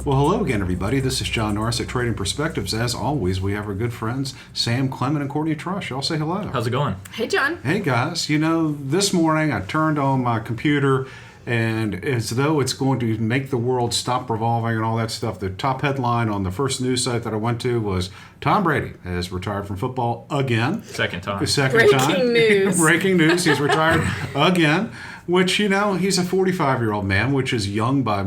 Well, hello again, everybody. This is John Norris at Trading Perspectives. As always, we have our good friends, Sam Clement and Courtney Trush. Y'all say hello. How's it going? Hey, John. Hey, guys. You know, this morning I turned on my computer, and as though it's going to make the world stop revolving and all that stuff, the top headline on the first news site that I went to was Tom Brady has retired from football again. Second time. Breaking news. Breaking news. He's retired again. Which, you know, he's a 45-year-old man, which is young by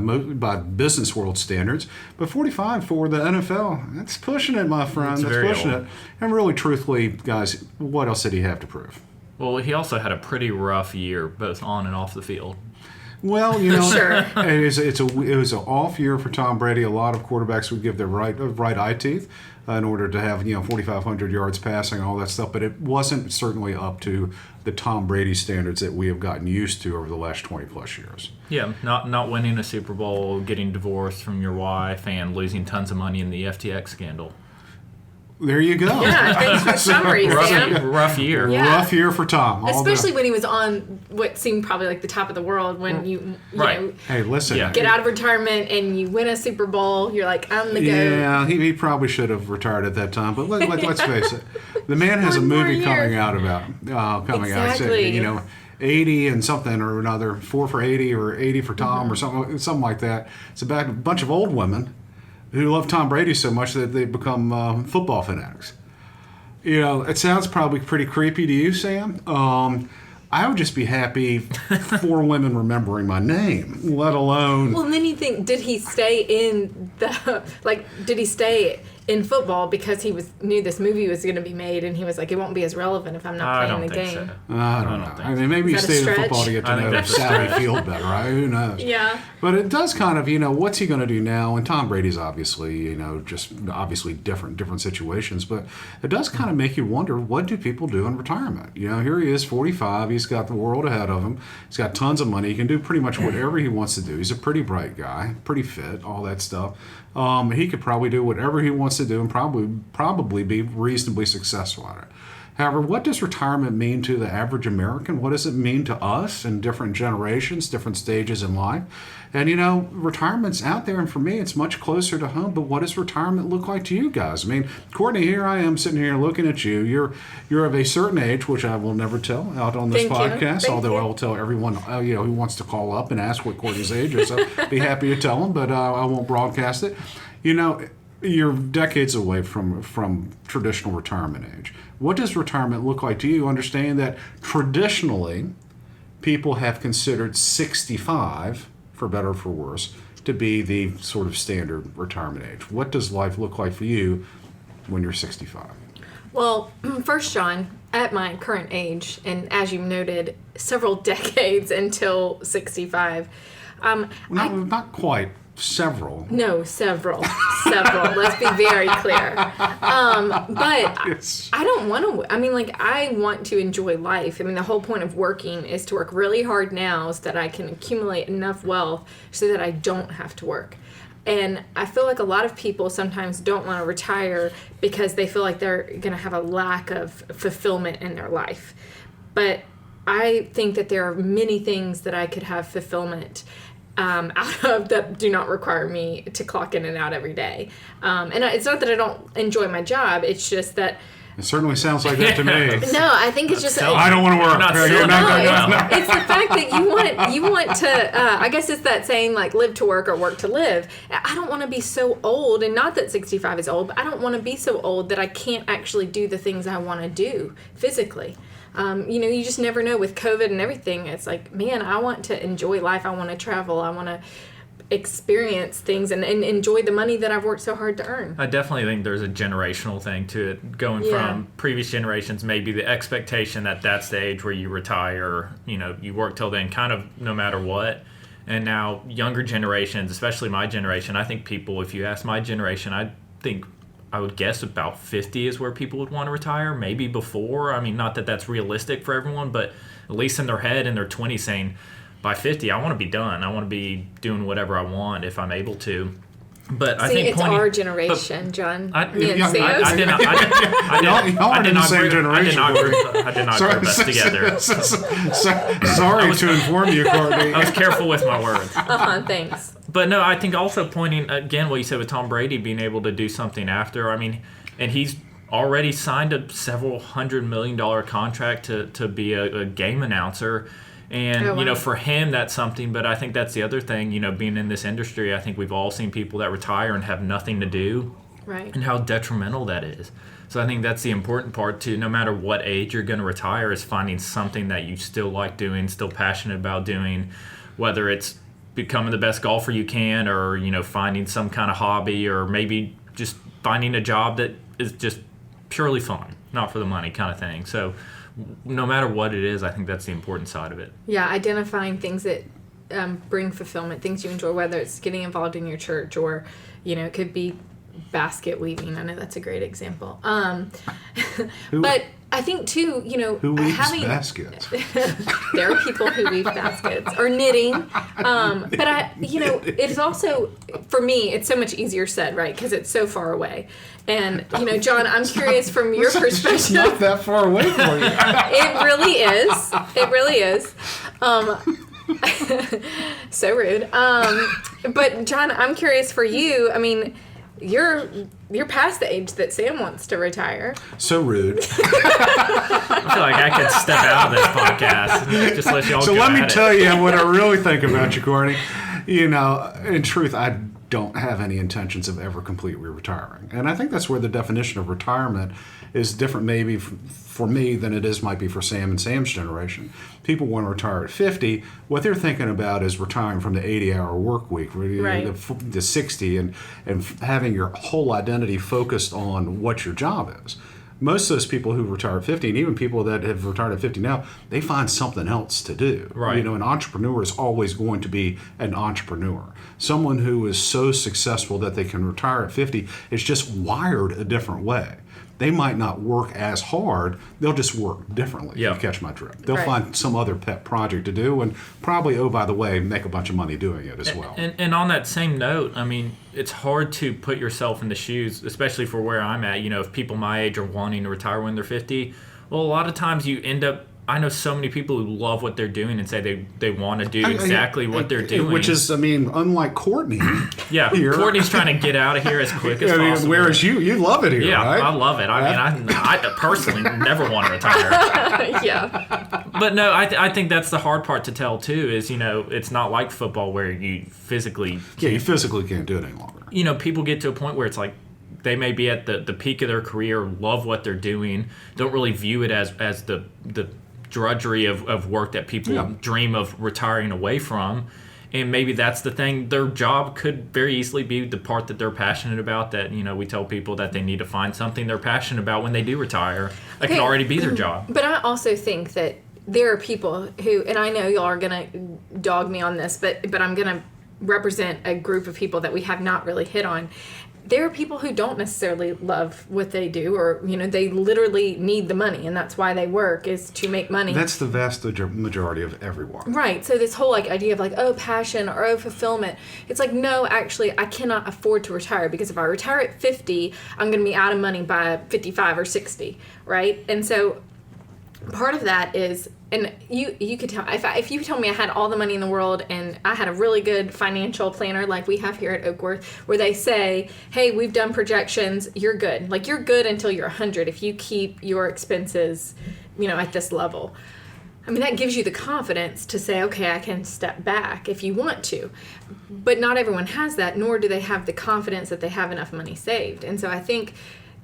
business world standards. But 45 for the NFL, that's pushing it, my friend. That's pushing it. And really, truthfully, guys, what else did he have to prove? Well, he also had a pretty rough year, both on and off the field. Well, you know, Sure. it was an off year for Tom Brady. A lot of quarterbacks would give their right eye teeth in order to have 4,500 yards passing and all that stuff. But it wasn't certainly up to the Tom Brady standards that we have gotten used to over the last 20 plus years. Yeah, not winning a Super Bowl, getting divorced from your wife, and losing tons of money in the FTX scandal. There you go. Yeah, thanks for the summary, Sam. Rough year. Yeah. Rough year for Tom. Especially when he was on what seemed probably like the top of the world when you know, Hey, listen. Yeah. get out of retirement and you win a Super Bowl. You're like, I'm the GOAT. Yeah, he probably should have retired at that time. But let's face it, the man has a One more movie year. coming out about Exactly. 80 and something or another, 4 for 80 or 80 for Tom or something like that. It's about a bunch of old women who love Tom Brady so much that they become football fanatics. You know, it sounds probably pretty creepy to you, Sam. I would just be happy for women remembering my name, let alone... Well, and then you think, did he stay in football because he knew this movie was going to be made, and he was like, it won't be as relevant if I'm not playing the game. So. I don't know. I mean, maybe he Is that a stayed in stretch? football to get to I think know that's a Sally stretch. Field better, right? Who knows? Yeah. But it does kind of, what's he going to do now? And Tom Brady's obviously, just obviously different situations. But it does kind of make you wonder, what do people do in retirement? Here he is, 45. He's got the world ahead of him. He's got tons of money. He can do pretty much whatever he wants to do. He's a pretty bright guy, pretty fit, all that stuff. He could probably do whatever he wants to do and probably be reasonably successful at it. However, what does retirement mean to the average American? What does it mean to us in different generations, different stages in life? And, retirement's out there, and for me, it's much closer to home. But what does retirement look like to you guys? I mean, Courtney, here I am sitting here looking at you. You're of a certain age, which I will never tell out on this podcast, although I will tell everyone who wants to call up and ask what Courtney's age is. I'll be happy to tell them, but I won't broadcast it. You're decades away from traditional retirement age. What does retirement look like to you? Understand that traditionally, people have considered 65, for better or for worse, to be the sort of standard retirement age. What does life look like for you when you're 65? Well, first, John, at my current age, and as you noted, several decades until 65. Not quite. Several. No, several. Let's be very clear. But Yes. I don't want to. I want to enjoy life. The whole point of working is to work really hard now so that I can accumulate enough wealth so that I don't have to work. And I feel like a lot of people sometimes don't want to retire because they feel like they're going to have a lack of fulfillment in their life. But I think that there are many things that I could have fulfillment out of that do not require me to clock in and out every day. And it's not that I don't enjoy my job. It's just that... It certainly sounds like that to me. No, I think it's just... I don't want to work. It's the fact that you want to... I guess it's that saying, like, live to work or work to live. I don't want to be so old, and not that 65 is old, but I don't want to be so old that I can't actually do the things I want to do physically. You just never know with COVID and everything. It's like, man, I want to enjoy life. I want to travel. I want to experience things and enjoy the money that I've worked so hard to earn. I definitely think there's a generational thing to it. Going from previous generations, maybe the expectation that that's the age where you retire, you work till then kind of no matter what. And now younger generations, especially my generation, I think people, if you ask my generation, I would guess about 50 is where people would want to retire, maybe before. Not that that's realistic for everyone, but at least in their head, in their 20s, saying, by 50, I want to be done. I want to be doing whatever I want if I'm able to. But I think it's our generation, John. I did not group us together. Sorry to inform you, Courtney. I was careful with my words. Thanks. But no, I think also pointing again what you said with Tom Brady being able to do something after. I mean, and he's already signed a several $100 million contract to be a game announcer. And, Oh, wow. for him, that's something. But I think that's the other thing, being in this industry, I think we've all seen people that retire and have nothing to do. Right. And how detrimental that is. So I think that's the important part, too. No matter what age you're going to retire, is finding something that you still like doing, still passionate about doing, whether it's becoming the best golfer you can or, finding some kind of hobby or maybe just finding a job that is just purely fun, not for the money kind of thing. So no matter what it is, I think that's the important side of it. Yeah, identifying things that bring fulfillment, things you enjoy, whether it's getting involved in your church or, it could be basket weaving. I know that's a great example. But I think too, Who weaves baskets? there are people who weave baskets or knitting. But it's also, for me, it's so much easier said, right? Because it's so far away. And, John, I'm curious from your perspective. It's not that far away for you. It really is. It really is. So rude. But John, I'm curious for you. I mean, you're past the age that Sam wants to retire. So rude. I feel like I could step out of this podcast. Just let y'all So go let me at it. tell you what I really think about you, Courtney. In truth, I don't have any intentions of ever completely retiring. And I think that's where the definition of retirement is different maybe for me than it might be for Sam and Sam's generation. People want to retire at 50. What they're thinking about is retiring from the 80-hour work week, Right. the 60, and having your whole identity focused on what your job is. Most of those people who retire at 50, and even people that have retired at 50 now, they find something else to do. Right. An entrepreneur is always going to be an entrepreneur. Someone who is so successful that they can retire at 50 is just wired a different way. They might not work as hard, they'll just work differently, Yeah. if you catch my drift. They'll Right. find some other pet project to do and probably, oh, by the way, make a bunch of money doing it as well. And on that same note, I mean, it's hard to put yourself in the shoes, especially for where I'm at. If people my age are wanting to retire when they're 50, well, a lot of times you end up, I know so many people who love what they're doing and say they want to do exactly what they're doing. Which is, unlike Courtney. Yeah, here. Courtney's trying to get out of here as quick as possible. Whereas you love it here, Yeah, right? I love it. I mean, I personally never want to retire. Yeah. But no, I think that's the hard part to tell too. Is it's not like football where you physically You physically can't do it any longer. People get to a point where it's like they may be at the peak of their career, love what they're doing, don't really view it as the drudgery of work that people dream of retiring away from. And maybe that's the thing. Their job could very easily be the part that they're passionate about, that, we tell people that they need to find something they're passionate about when they do retire. That Okay. could already be their job. But I also think that there are people who, and I know y'all are going to dog me on this, but I'm going to represent a group of people that we have not really hit on. There are people who don't necessarily love what they do, or, they literally need the money, and that's why they work, is to make money. That's the vast majority of everyone. Right. So this whole idea of passion or fulfillment, it's like, no, actually, I cannot afford to retire, because if I retire at 50, I'm going to be out of money by 55 or 60, right? And so part of that is, and you could tell, if you told me I had all the money in the world and I had a really good financial planner like we have here at Oakworth, where they say, hey, we've done projections, you're good. Like, you're good until you're 100 if you keep your expenses, at this level. I mean, that gives you the confidence to say, okay, I can step back if you want to. But not everyone has that, nor do they have the confidence that they have enough money saved. And so I think,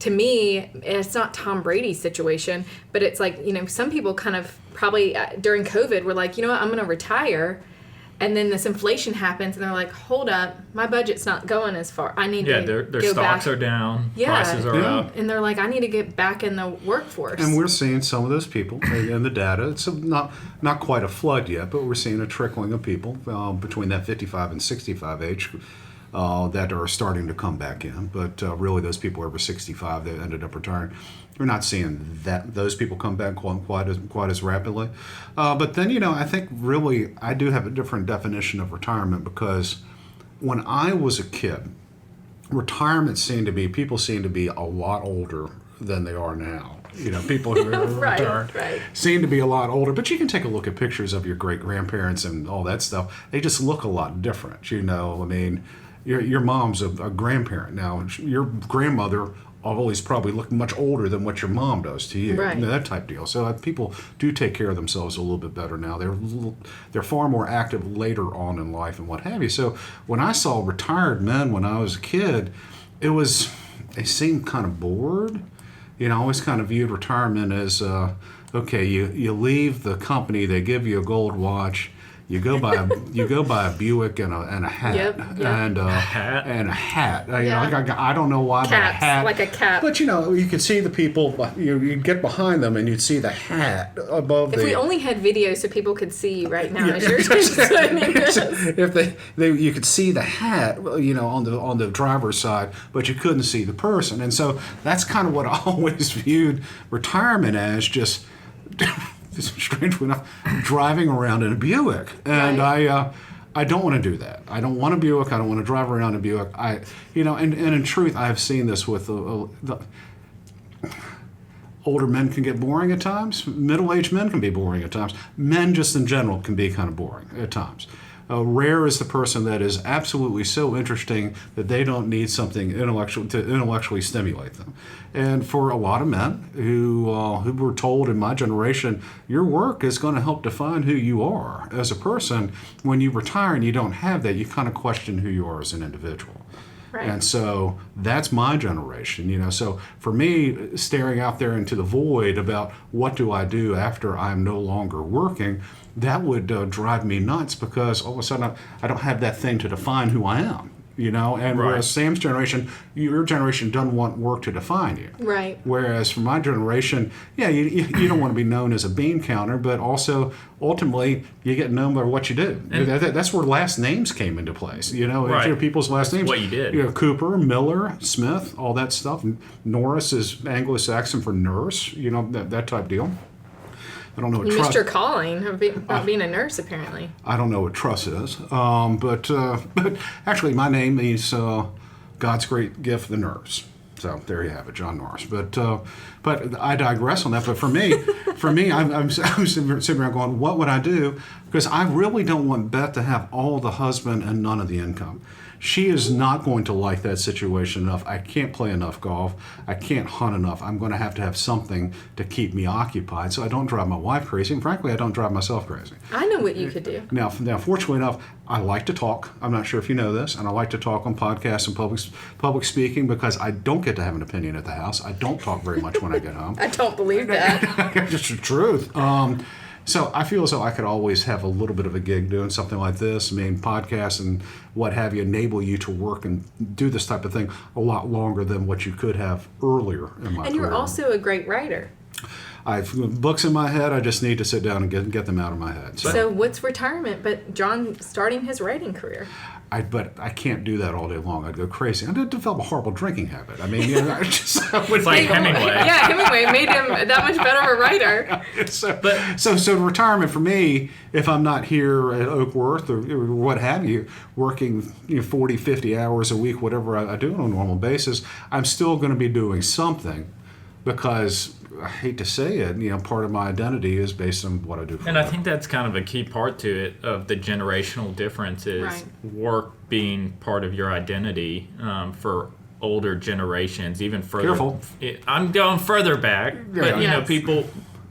to me, it's not Tom Brady's situation, but it's like, some people kind of probably during COVID were like, I'm going to retire. And then this inflation happens and they're like, hold up, my budget's not going as far. I need to their go stocks back. are down, Yeah. prices are up. And they're like, I need to get back in the workforce. And we're seeing some of those people in the data. It's not quite a flood yet, but we're seeing a trickling of people between that 55 and 65 age that are starting to come back in. But really, those people over 65 that ended up retiring, we're not seeing those people come back quite as rapidly. But then, I think really I do have a different definition of retirement, because when I was a kid, retirement people seemed to be a lot older than they are now. People who are Right, retired right. seem to be a lot older. But you can take a look at pictures of your great grandparents and all that stuff. They just look a lot different. I mean, your mom's a grandparent now. Your grandmother always probably looked much older than what your mom does to you. Right. That type deal. So people do take care of themselves a little bit better now. They're far more active later on in life and what have you. So when I saw retired men when I was a kid, they seemed kind of bored. I always kind of viewed retirement as, okay, you leave the company, they give you a gold watch, you go buy a Buick and a hat. Yep. And a hat. I don't know why, but a Caps, hat. like a cap. But you could see the people. You'd get behind them and you'd see the hat above. If we only had video so people could see you right now as you're explaining this. If you could see the hat, on the driver's side, but you couldn't see the person, and so that's kind of what I always viewed retirement as, just strangely enough, driving around in a Buick, and Right. I don't want to do that. I don't want a Buick. I don't want to drive around in a Buick. And in truth, I have seen this with the older men can get boring at times. Middle-aged men can be boring at times. Men just in general can be kind of boring at times. Rare is the person that is absolutely so interesting that they don't need something intellectual to intellectually stimulate them. And for a lot of men who were told in my generation, your work is going to help define who you are as a person. When you retire and you don't have that, you kind of question who you are as an individual. Right. And so that's my generation, So for me, staring out there into the void about what do I do after I'm no longer working, that would drive me nuts, because all of a sudden I don't have that thing to define who I am. And Right. whereas Sam's generation, your generation doesn't want work to define you. Right. Whereas for my generation, you don't want to be known as a bean counter, but also ultimately you get known by what you do. That's where last names came into place. Right. People's last names. What you did. Cooper, Miller, Smith, all that stuff. Norris is Anglo-Saxon for nurse. That type deal. I don't know what You trust. missed your calling about being a nurse, apparently. I don't know what truss is, but actually my name means God's great gift, the nurse. So there you have it, John Norris. But I digress on that. But for me, I'm sitting around going, what would I do? Because I really don't want Beth to have all the husband and none of the income. She is not going to like that situation enough. I can't play enough golf. I can't hunt enough. I'm going to have something to keep me occupied, so I don't drive my wife crazy. And frankly, I don't drive myself crazy. I know what you could do. Now, fortunately enough, I like to talk. I'm not sure if you know this, and I like to talk on podcasts and public speaking, because I don't get to have an opinion at the house. I don't talk very much when I get home. I don't believe that. It's the truth. So I feel as though I could always have a little bit of a gig doing something like this. I mean, podcasts and what have you enable you to work and do this type of thing a lot longer than what you could have earlier in my career. And you're also a great writer. I've books in my head. I just need to sit down and get them out of my head. So what's retirement but John starting his writing career? But I can't do that all day long. I'd go crazy. I'd develop a horrible drinking habit. I mean, It's like Hemingway. Yeah, Hemingway made him that much better of a writer. So retirement for me, if I'm not here at Oakworth or what have you, working 40, 50 hours a week, whatever I do on a normal basis, I'm still going to be doing something, because I hate to say it, part of my identity is based on what I do for And I work. think that's kind of a key part to it, of the generational difference, is Right. work being part of your identity for older generations, even further. Careful. I'm going further back, but Yes.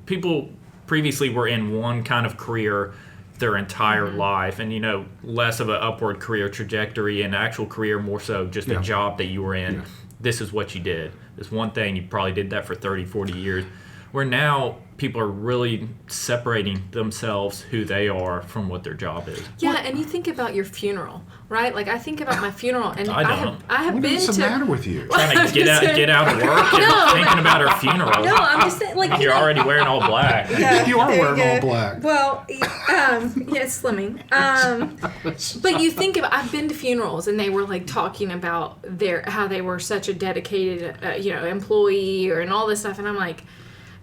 people previously were in one kind of career their entire life, and less of an upward career trajectory, and actual career more so just a job that you were in. Yeah. This is what you did. This one thing, you probably did that for 30, 40 years. Where now people are really separating themselves, who they are, from what their job is. Yeah, and you think about your funeral, right? Like I think about my funeral, and I don't. I have What been is the to. matter with you? Trying to get out of work and No, thinking about her funeral. No, I'm just saying, like You're already wearing all black. Yeah, You are there wearing all go. black. Well, slimming. But you think about, I've been to funerals and they were like talking about how they were such a dedicated, employee and all this stuff, and I'm like,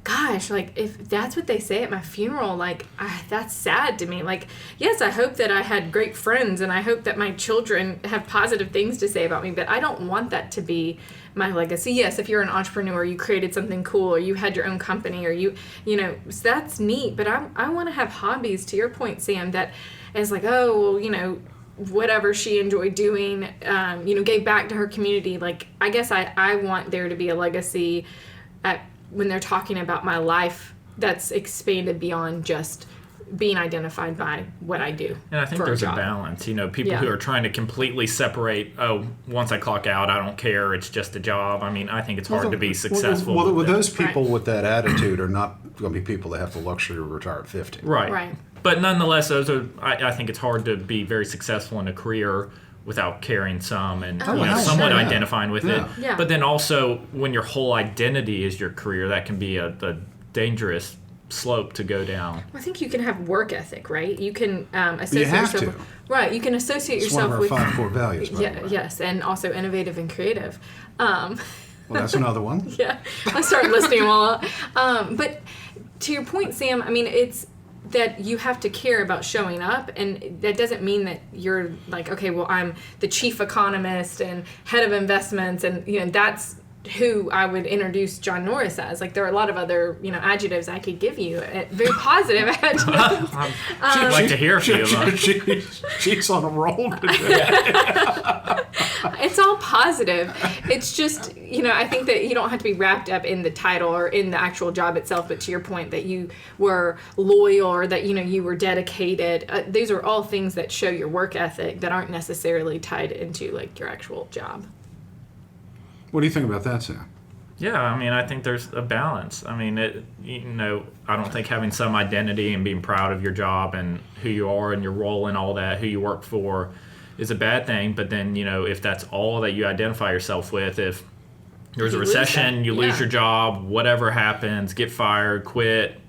gosh, like if that's what they say at my funeral, like that's sad to me. Like, yes, I hope that I had great friends and I hope that my children have positive things to say about me, but I don't want that to be my legacy. Yes, if you're an entrepreneur, you created something cool, or you had your own company, or you know, so that's neat. But I want to have hobbies, to your point, Sam, that is like, oh, well, you know, whatever she enjoyed doing, you know, gave back to her community. Like, I guess I want there to be a legacy when they're talking about my life that's expanded beyond just being identified by what I do. And I think there's a balance. You know, people who are trying to completely separate, oh, once I clock out, I don't care, it's just a job. I mean, I think it's hard to be successful. Well, those people with that attitude are not going to be people that have the luxury to retire at 50. Right. But nonetheless, those are. I think it's hard to be very successful in a career without caring some and somewhat identifying with it. Yeah. But then also, when your whole identity is your career, that can be a dangerous slope to go down. I think you can have work ethic, right? You can associate you have yourself. to. Right. You can associate It's yourself one of our with 5 core values. By the way. Yes, and also innovative and creative. Well, that's another one. Yeah, I started listing them all out. But to your point, Sam, I mean, it's that you have to care about showing up, and that doesn't mean that you're like, okay, well, I'm the chief economist and head of investments, and you know, that's who I would introduce John Norris as. Like, there are a lot of other, you know, adjectives I could give you, very positive adjectives. I'd like to hear a few of them. She's on a roll today. It's all positive. It's just, you know, I think that you don't have to be wrapped up in the title or in the actual job itself, but to your point that you were loyal or that, you know, you were dedicated. These are all things that show your work ethic that aren't necessarily tied into, like, your actual job. What do you think about that, Sam? Yeah, I mean, I think there's a balance. I mean, I don't think having some identity and being proud of your job and who you are and your role and all that, who you work for, is a bad thing. But then, you know, if that's all that you identify yourself with, if there's a recession, you lose your job, whatever happens, get fired, quit,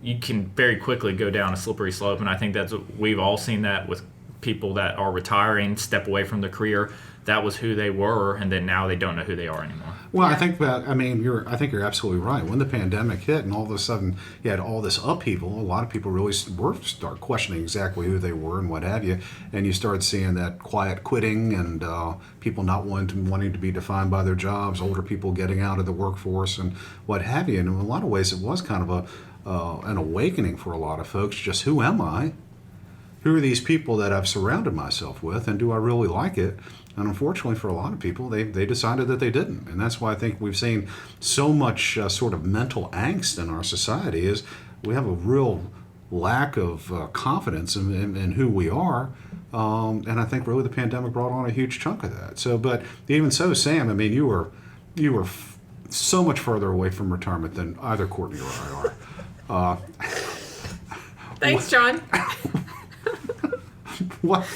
you can very quickly go down a slippery slope. And I think we've all seen that with people that are retiring, step away from their career. That was who they were, and then now they don't know who they are anymore. Well, I think I think you're absolutely right. When the pandemic hit, and all of a sudden you had all this upheaval, a lot of people really start questioning exactly who they were and what have you, and you start seeing that quiet quitting and people not wanting to be defined by their jobs, older people getting out of the workforce and what have you. And in a lot of ways, it was kind of an awakening for a lot of folks. Just who am I? Who are these people that I've surrounded myself with, and do I really like it? And unfortunately for a lot of people, they decided that they didn't. And that's why I think we've seen so much sort of mental angst in our society is we have a real lack of confidence in who we are. And I think really the pandemic brought on a huge chunk of that. So, but even so, Sam, I mean, you were so much further away from retirement than either Courtney or I are. Thanks, John. What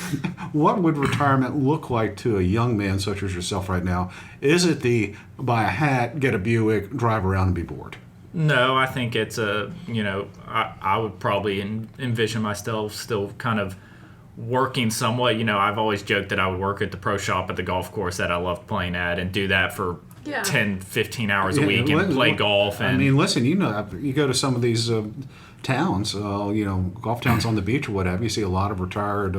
would retirement look like to a young man such as yourself right now? Is it the buy a hat, get a Buick, drive around and be bored? No, I think it's I would probably envision myself still kind of working somewhat. You know, I've always joked that I would work at the pro shop at the golf course that I loved playing at and do that for 10, 15 hours a week and play golf. And I mean, listen, you know, you go to some of these towns, you know, golf towns on the beach or whatever, you see a lot of retired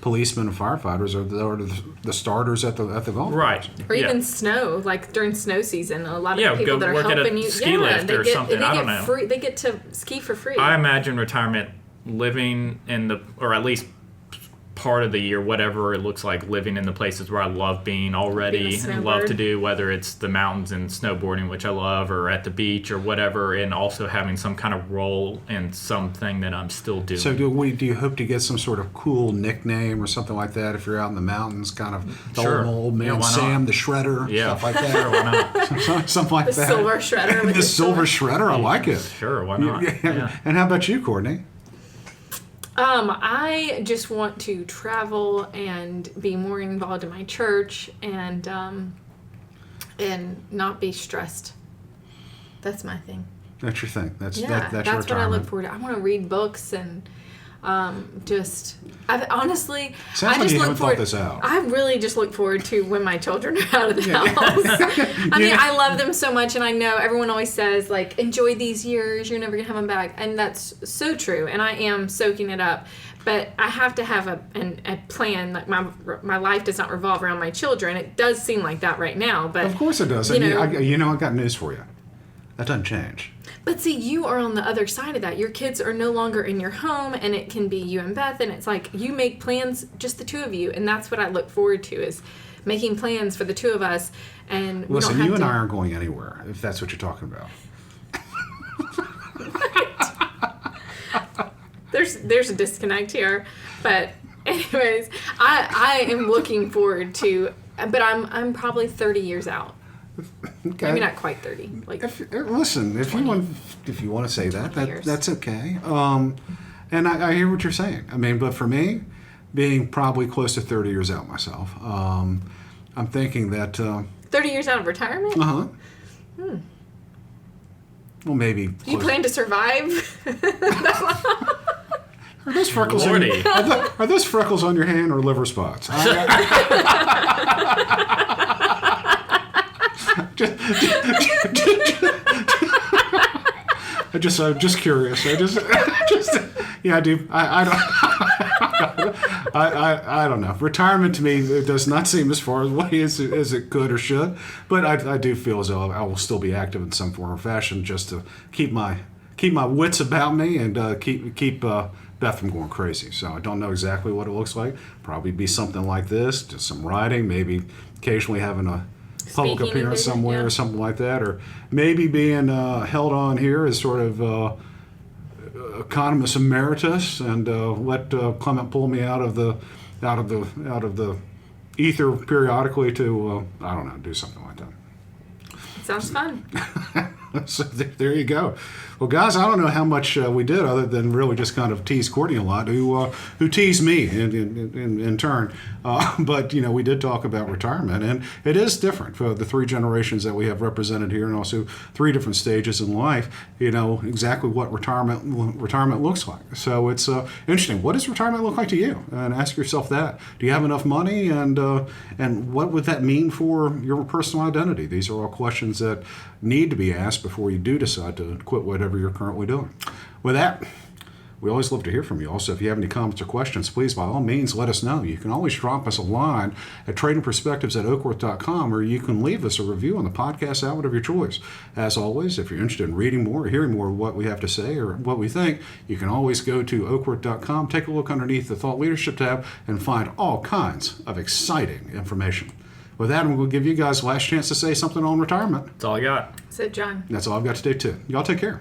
policemen and firefighters are the starters at the golf right. Or even snow, like during snow season, a lot of people go that are work at helping a you. ski lift or something. I don't know. Free, they get to ski for free. I imagine retirement living or at least part of the year, whatever it looks like, living in the places where I love being already and love to do, whether it's the mountains and snowboarding, which I love, or at the beach or whatever, and also having some kind of role in something that I'm still doing. So do you hope to get some sort of cool nickname or something like that if you're out in the mountains, kind of the old man Sam the Shredder, stuff like that? Sure, why not? Something like the that. Silver Shredder. With the Silver Shredder, I like it. Sure, why not? Yeah. And how about you, Courtney? I just want to travel and be more involved in my church and not be stressed. That's my thing. That's your thing. That's that's your what I retirement. look forward to. I want to read books and I honestly, Sounds I like just you look haven't thought forward. this out. I really just look forward to when my children are out of the house. I mean, I love them so much, and I know everyone always says like, enjoy these years. You're never gonna have them back, and that's so true. And I am soaking it up. But I have to have a plan. Like my life does not revolve around my children. It does seem like that right now, but Of course it does. You know, I got news for you. That doesn't change. but see, you are on the other side of that. Your kids are no longer in your home, and it can be you and Beth, and it's like you make plans, just the two of you, and that's what I look forward to is making plans for the two of us. And we Listen, don't have you and to, I aren't going anywhere, if that's what you're talking about. There's a disconnect here, but anyways, I am looking forward to. But I'm probably 30 years out. Okay. Maybe not quite 30. Like Listen, if you want to say that, years. that's okay. And I hear what you're saying. I mean, but for me, being probably close to 30 years out myself, I'm thinking that. 30 years out of retirement. Well, maybe. Do you close- plan to survive? Are those freckles? Lordy. Are those freckles on your hand or liver spots? I'm just curious. Yeah, I do. I don't. I don't know. Retirement to me it does not seem as far away as it could or should, but I do feel as though I will still be active in some form or fashion just to keep my wits about me and keep Beth from going crazy. So I don't know exactly what it looks like. Probably be something like this, just some riding, maybe occasionally having a public Speaking appearance vision, somewhere yeah. or something like that, or maybe being held on here as sort of economist emeritus and let Clement pull me out of the ether periodically to I don't know, do something like that. Sounds fun. So there you go. Well, guys, I don't know how much we did other than really just kind of tease Courtney a lot, who teased me in turn. But, we did talk about retirement, and it is different for the three generations that we have represented here and also three different stages in life, exactly what retirement looks like. So it's interesting. What does retirement look like to you? And ask yourself that. Do you have enough money? And what would that mean for your personal identity? These are all questions that need to be asked before you do decide to quit whatever you're currently doing. With that, we always love to hear from you. Also, if you have any comments or questions, please, by all means, let us know. You can always drop us a line at tradingperspectives@oakworth.com, or you can leave us a review on the podcast outlet of your choice. As always, if you're interested in reading more or hearing more of what we have to say or what we think, you can always go to oakworth.com, take a look underneath the Thought Leadership tab, and find all kinds of exciting information. With that, I'm going to give you guys the last chance to say something on retirement. That's all I got. So, John. That's all I've got today, too. Y'all take care.